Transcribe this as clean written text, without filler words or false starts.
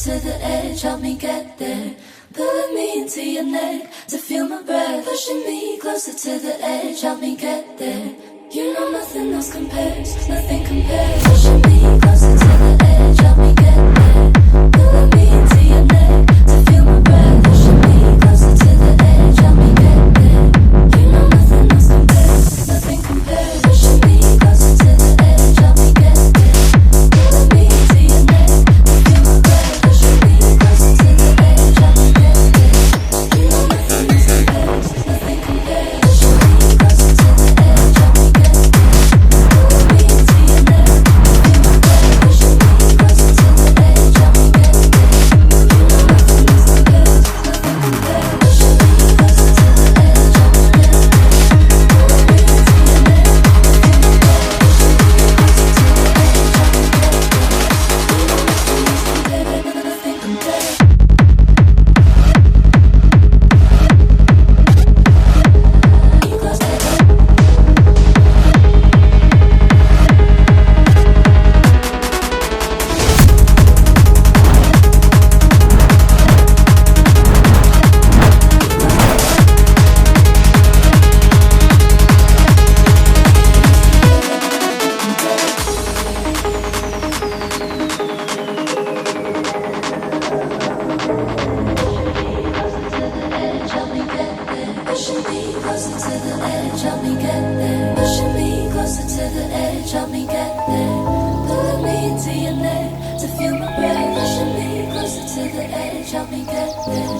to the edge, help me get there. Pulling me into your neck to feel my breath, pushing me closer to the edge, help me get there. You know nothing else compares, nothing compares. Pushing me closer to the edge, help me get there. Pulling me into your neck to feel my breath, pushing me closer to the edge, help me get there. You know nothing else compares, nothing compares. Pushing me closer to the edge, help me get there. Pulling me into your neck to feel my breath, pushing me closer to the edge, help me get there. You know nothing else compares, nothing compares. Pushing me closer to the edge, help me get there. Pulling me into your neck to feel my breath, pushing me closer to the edge, help me get there. You know nothing else compares, nothing compares. Pushing me closer to the edge, help me get there. Pulling me into your neck to feel my breath, pushing me closer to the edge, help me get there. You know nothing else compares, nothing compares. You close to the pushing me closer to the edge, help me get there. Pushing me closer to the edge, help me get there. Pulling me into your neck to feel my breath. Pushing me closer to the edge, help me get there.